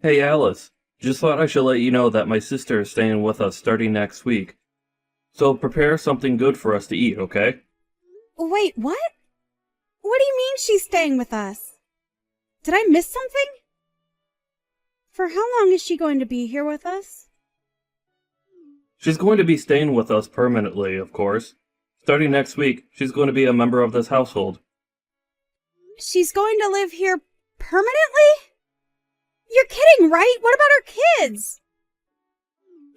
Hey Alice, just thought I should let you know that my sister is staying with us starting next week. So prepare something good for us to eat, okay? Wait, what? What do you mean she's staying with us? Did I miss something? For how long is she going to be here with us? She's going to be staying with us permanently, of course. Starting next week, she's going to be a member of this household. She's going to live here permanently? You're kidding, right? What about our kids?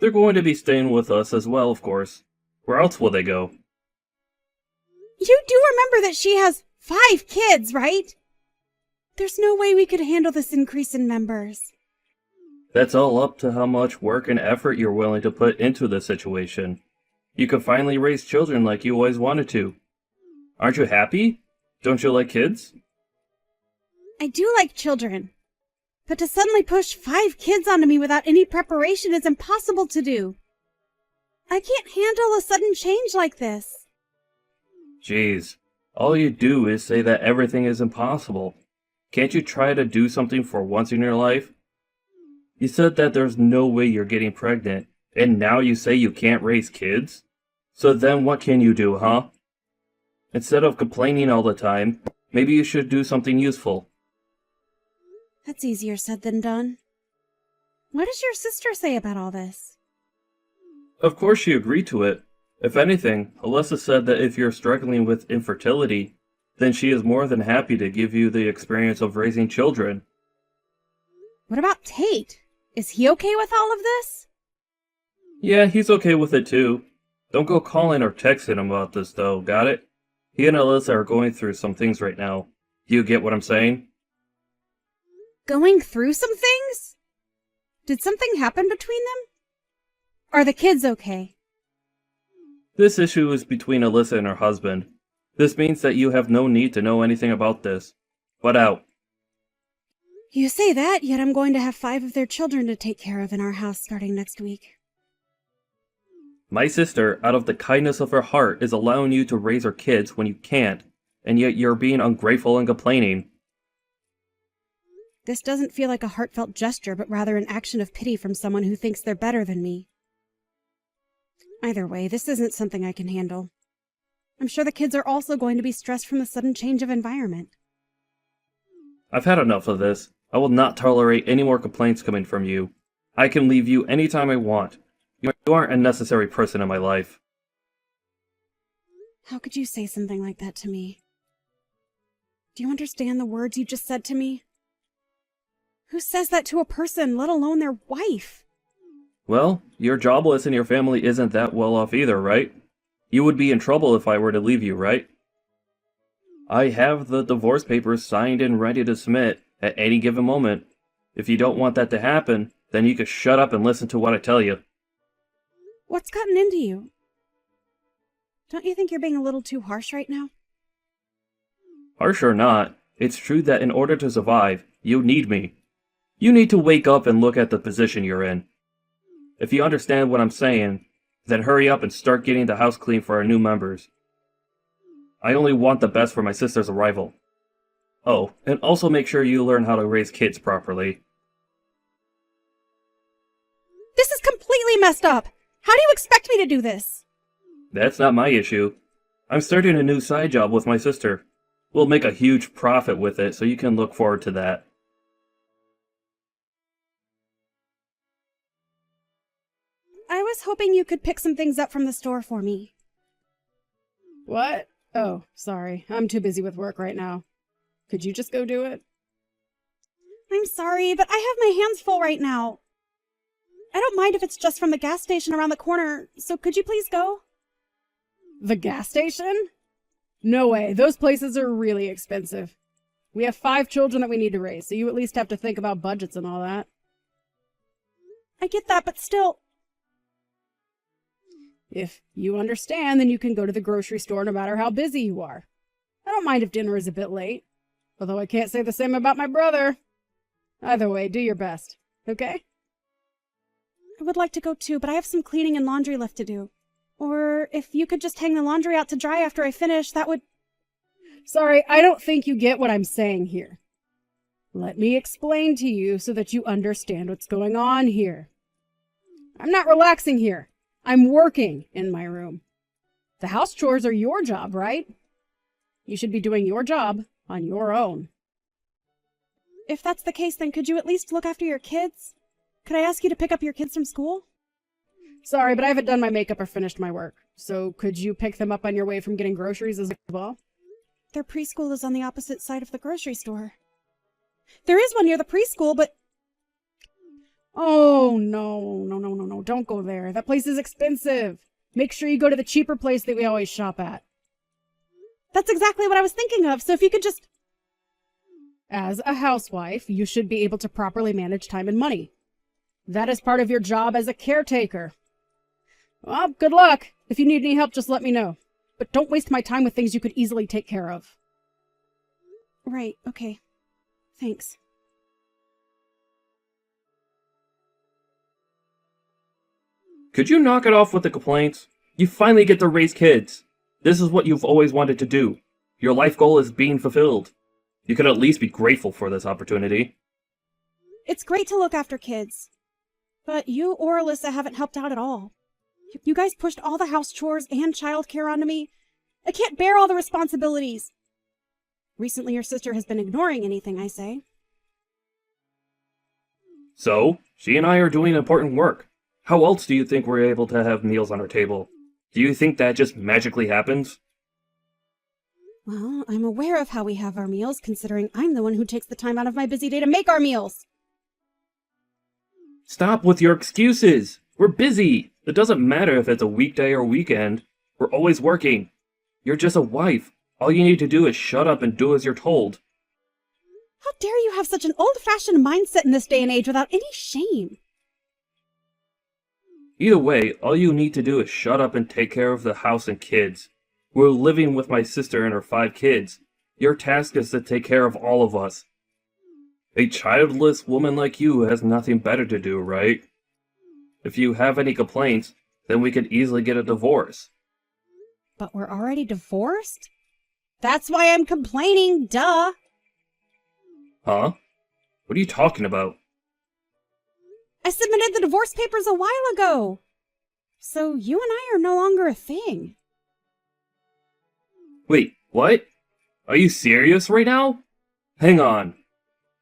They're going to be staying with us as well, of course. Where else will they go? You do remember that she has 5 kids, right? There's no way we could handle this increase in members. That's all up to how much work and effort you're willing to put into the situation. You could finally raise children like you always wanted to. Aren't you happy? Don't you like kids? I do like children. But to suddenly push 5 kids onto me without any preparation is impossible to do. I can't handle a sudden change like this. Jeez, all you do is say that everything is impossible. Can't you try to do something for once in your life? You said that there's no way you're getting pregnant, and now you say you can't raise kids? So then what can you do, huh? Instead of complaining all the time, maybe you should do something useful. That's easier said than done. What does your sister say about all this? Of course she agreed to it. If anything, Alyssa said that if you're struggling with infertility, then she is more than happy to give you the experience of raising children. What about Tate? Is he okay with all of this? Yeah, he's okay with it too. Don't go calling or texting him about this though, got it? He and Alyssa are going through some things right now. Do you get what I'm saying? Going through some things? Did something happen between them? Are the kids okay? This issue is between Alyssa and her husband. This means that you have no need to know anything about this. Butt out. You say that, yet I'm going to have 5 of their children to take care of in our house starting next week. My sister, out of the kindness of her heart, is allowing you to raise her kids when you can't, and yet you're being ungrateful and complaining. This doesn't feel like a heartfelt gesture, but rather an action of pity from someone who thinks they're better than me. Either way, this isn't something I can handle. I'm sure the kids are also going to be stressed from the sudden change of environment. I've had enough of this. I will not tolerate any more complaints coming from you. I can leave you anytime I want. You aren't a necessary person in my life. How could you say something like that to me? Do you understand the words you just said to me? Who says that to a person, let alone their wife? Well, you're jobless and your family isn't that well off either, right? You would be in trouble if I were to leave you, right? I have the divorce papers signed and ready to submit at any given moment. If you don't want that to happen, then you can shut up and listen to what I tell you. What's gotten into you? Don't you think you're being a little too harsh right now? Harsh or not, it's true that in order to survive, you need me. You need to wake up and look at the position you're in. If you understand what I'm saying, then hurry up and start getting the house clean for our new members. I only want the best for my sister's arrival. Oh, and also make sure you learn how to raise kids properly. This is completely messed up! How do you expect me to do this? That's not my issue. I'm starting a new side job with my sister. We'll make a huge profit with it, so you can look forward to that. I was hoping you could pick some things up from the store for me. What? Oh, sorry. I'm too busy with work right now. Could you just go do it? I'm sorry, but I have my hands full right now. I don't mind if it's just from the gas station around the corner, so could you please go? The gas station? No way. Those places are really expensive. We have 5 children that we need to raise, so you at least have to think about budgets and all that. I get that, but still... If you understand, then you can go to the grocery store no matter how busy you are. I don't mind if dinner is a bit late, although I can't say the same about my brother. Either way, do your best, okay? I would like to go too, but I have some cleaning and laundry left to do. Or if you could just hang the laundry out to dry after I finish, that would... Sorry, I don't think you get what I'm saying here. Let me explain to you so that you understand what's going on here. I'm not relaxing here. I'm working in my room. The house chores are your job, right? You should be doing your job on your own. If that's the case, then could you at least look after your kids? Could I ask you to pick up your kids from school? Sorry, but I haven't done my makeup or finished my work. So could you pick them up on your way from getting groceries as well? Their preschool is on the opposite side of the grocery store. There is one near the preschool, but... Oh, no. Don't go there. That place is expensive. Make sure you go to the cheaper place that we always shop at. That's exactly what I was thinking of, so if you could just... As a housewife, you should be able to properly manage time and money. That is part of your job as a caretaker. Well, good luck. If you need any help, just let me know. But don't waste my time with things you could easily take care of. Right, okay. Thanks. Could you knock it off with the complaints? You finally get to raise kids. This is what you've always wanted to do. Your life goal is being fulfilled. You could at least be grateful for this opportunity. It's great to look after kids. But you or Alyssa haven't helped out at all. You guys pushed all the house chores and childcare onto me. I can't bear all the responsibilities. Recently, your sister has been ignoring anything I say. So, she and I are doing important work. How else do you think we're able to have meals on our table? Do you think that just magically happens? Well, I'm aware of how we have our meals, considering I'm the one who takes the time out of my busy day to make our meals. Stop with your excuses! We're busy! It doesn't matter if it's a weekday or weekend. We're always working. You're just a wife. All you need to do is shut up and do as you're told. How dare you have such an old-fashioned mindset in this day and age without any shame? Either way, all you need to do is shut up and take care of the house and kids. We're living with my sister and her 5 kids. Your task is to take care of all of us. A childless woman like you has nothing better to do, right? If you have any complaints, then we could easily get a divorce. But we're already divorced? That's why I'm complaining, duh! Huh? What are you talking about? I submitted the divorce papers a while ago. So you and I are no longer a thing. Wait, what? Are you serious right now? Hang on.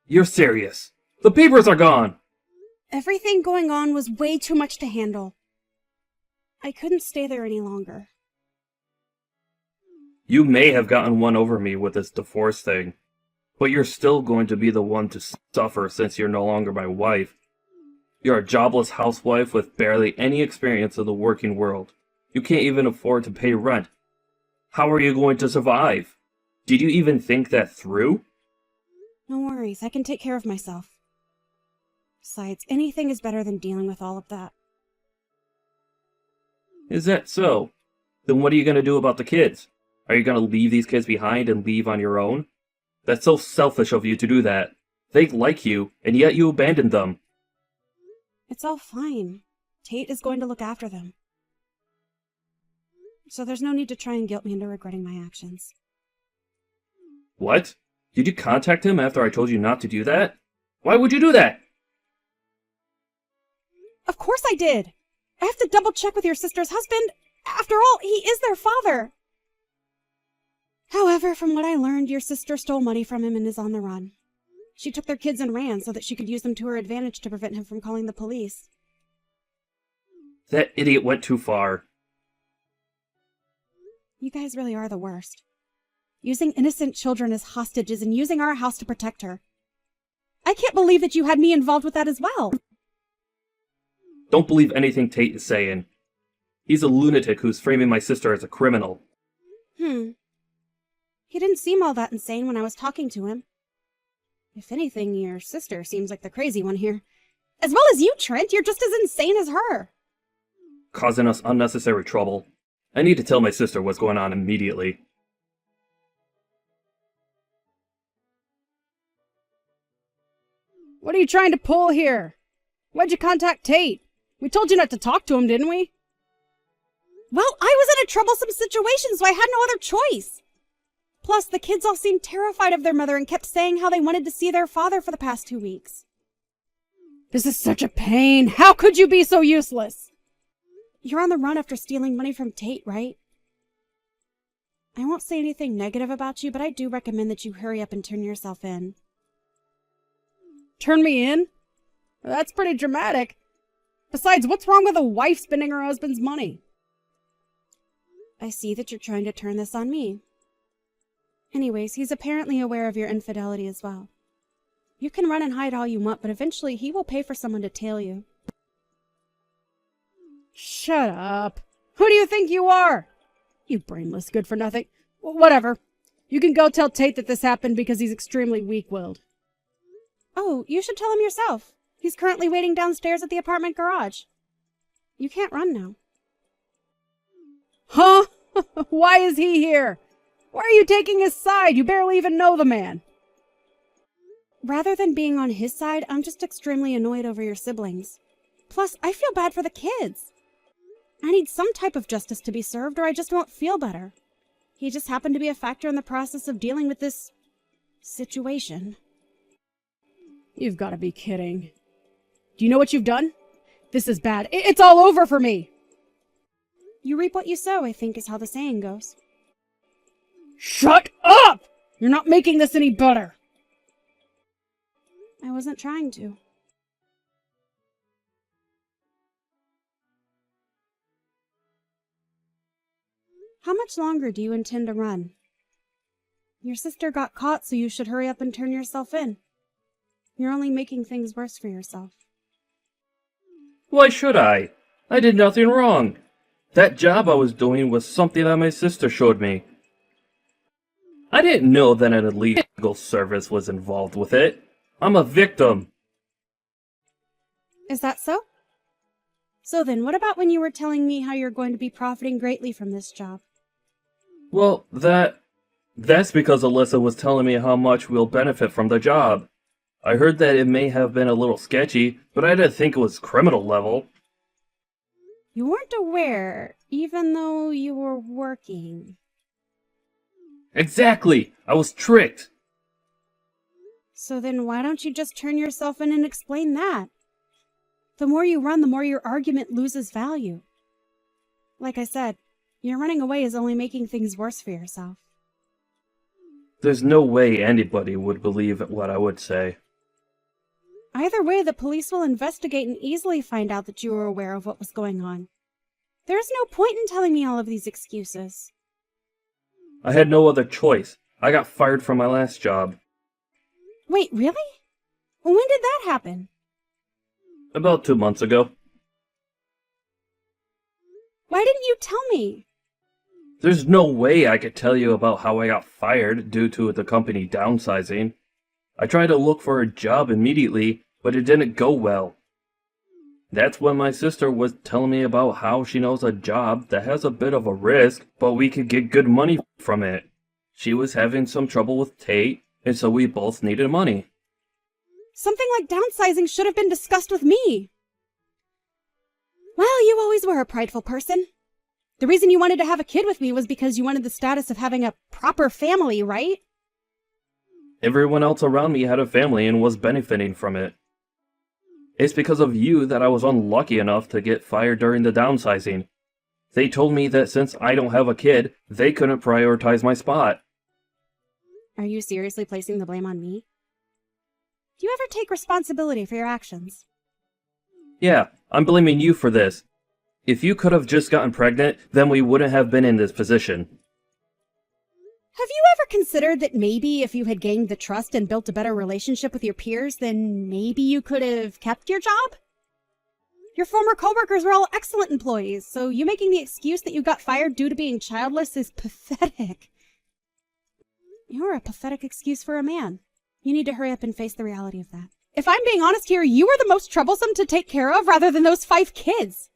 You're serious. The papers are gone! Everything going on was way too much to handle. I couldn't stay there any longer. You may have gotten one over me with this divorce thing, but you're still going to be the one to suffer since you're no longer my wife. You're a jobless housewife with barely any experience of the working world. You can't even afford to pay rent. How are you going to survive? Did you even think that through? No worries, I can take care of myself. Besides, anything is better than dealing with all of that. Is that so? Then what are you going to do about the kids? Are you going to leave these kids behind and leave on your own? That's so selfish of you to do that. They like you, and yet you abandoned them. It's all fine. Tate is going to look after them. So there's no need to try and guilt me into regretting my actions. What? Did you contact him after I told you not to do that? Why would you do that? Of course I did! I have to double check with your sister's husband. After all, he is their father. However, from what I learned, your sister stole money from him and is on the run. She took their kids and ran so that she could use them to her advantage to prevent him from calling the police. That idiot went too far. You guys really are the worst. Using innocent children as hostages and using our house to protect her. I can't believe that you had me involved with that as well. Don't believe anything Tate is saying. He's a lunatic who's framing my sister as a criminal. He didn't seem all that insane when I was talking to him. If anything, your sister seems like the crazy one here. As well as you, Trent, you're just as insane as her. Causing us unnecessary trouble. I need to tell my sister what's going on immediately. What are you trying to pull here? Why'd you contact Tate? We told you not to talk to him, didn't we? Well, I was in a troublesome situation, so I had no other choice. Plus, the kids all seemed terrified of their mother and kept saying how they wanted to see their father for the past 2 weeks. This is such a pain. How could you be so useless? You're on the run after stealing money from Tate, right? I won't say anything negative about you, but I do recommend that you hurry up and turn yourself in. Turn me in? That's pretty dramatic. Besides, what's wrong with a wife spending her husband's money? I see that you're trying to turn this on me. Anyways, he's apparently aware of your infidelity as well. You can run and hide all you want, but eventually he will pay for someone to tail you. Shut up. Who do you think you are? You brainless good-for-nothing. Whatever. You can go tell Tate that this happened because he's extremely weak-willed. Oh, you should tell him yourself. He's currently waiting downstairs at the apartment garage. You can't run now. Huh? Why is he here? Why are you taking his side? You barely even know the man. Rather than being on his side, I'm just extremely annoyed over your siblings. Plus, I feel bad for the kids. I need some type of justice to be served, or I just won't feel better. He just happened to be a factor in the process of dealing with this situation. You've got to be kidding. Do you know what you've done? This is bad. It's all over for me. You reap what you sow, I think is how the saying goes. Shut up! You're not making this any better. I wasn't trying to. How much longer do you intend to run? Your sister got caught, so you should hurry up and turn yourself in. You're only making things worse for yourself. Why should I? I did nothing wrong. That job I was doing was something that my sister showed me. I didn't know that an illegal service was involved with it. I'm a victim. Is that so? So then, what about when you were telling me how you're going to be profiting greatly from this job? Well, that's because Alyssa was telling me how much we'll benefit from the job. I heard that it may have been a little sketchy, but I didn't think it was criminal level. You weren't aware, even though you were working. Exactly! I was tricked! So then why don't you just turn yourself in and explain that? The more you run, the more your argument loses value. Like I said, your running away is only making things worse for yourself. There's no way anybody would believe what I would say. Either way, the police will investigate and easily find out that you were aware of what was going on. There is no point in telling me all of these excuses. I had no other choice. I got fired from my last job. Wait, really? When did that happen? About 2 months ago. Why didn't you tell me? There's no way I could tell you about how I got fired due to the company downsizing. I tried to look for a job immediately, but it didn't go well. That's when my sister was telling me about how she knows a job that has a bit of a risk, but we could get good money from it. She was having some trouble with Tate, and so we both needed money. Something like downsizing should have been discussed with me. Well, you always were a prideful person. The reason you wanted to have a kid with me was because you wanted the status of having a proper family, right? Everyone else around me had a family and was benefiting from it. It's because of you that I was unlucky enough to get fired during the downsizing. They told me that since I don't have a kid, they couldn't prioritize my spot. Are you seriously placing the blame on me? Do you ever take responsibility for your actions? Yeah, I'm blaming you for this. If you could have just gotten pregnant, then we wouldn't have been in this position. Have you ever considered that maybe if you had gained the trust and built a better relationship with your peers, then maybe you could have kept your job? Your former coworkers were all excellent employees, so you making the excuse that you got fired due to being childless is pathetic. You're a pathetic excuse for a man. You need to hurry up and face the reality of that. If I'm being honest here, you were the most troublesome to take care of rather than those 5 kids.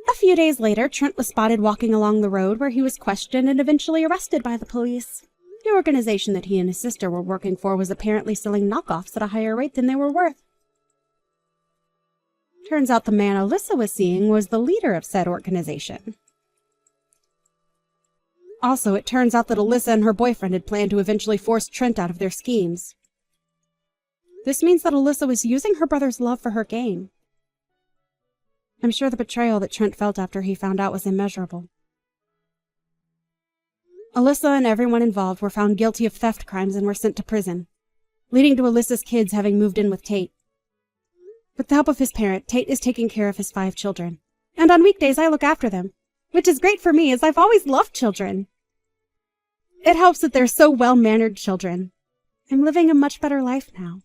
A few days later, Trent was spotted walking along the road where he was questioned and eventually arrested by the police. The organization that he and his sister were working for was apparently selling knockoffs at a higher rate than they were worth. Turns out the man Alyssa was seeing was the leader of said organization. Also, it turns out that Alyssa and her boyfriend had planned to eventually force Trent out of their schemes. This means that Alyssa was using her brother's love for her gain. I'm sure the betrayal that Trent felt after he found out was immeasurable. Alyssa and everyone involved were found guilty of theft crimes and were sent to prison, leading to Alyssa's kids having moved in with Tate. With the help of his parent, Tate is taking care of his 5 children. And on weekdays, I look after them, which is great for me as I've always loved children. It helps that they're so well-mannered children. I'm living a much better life now.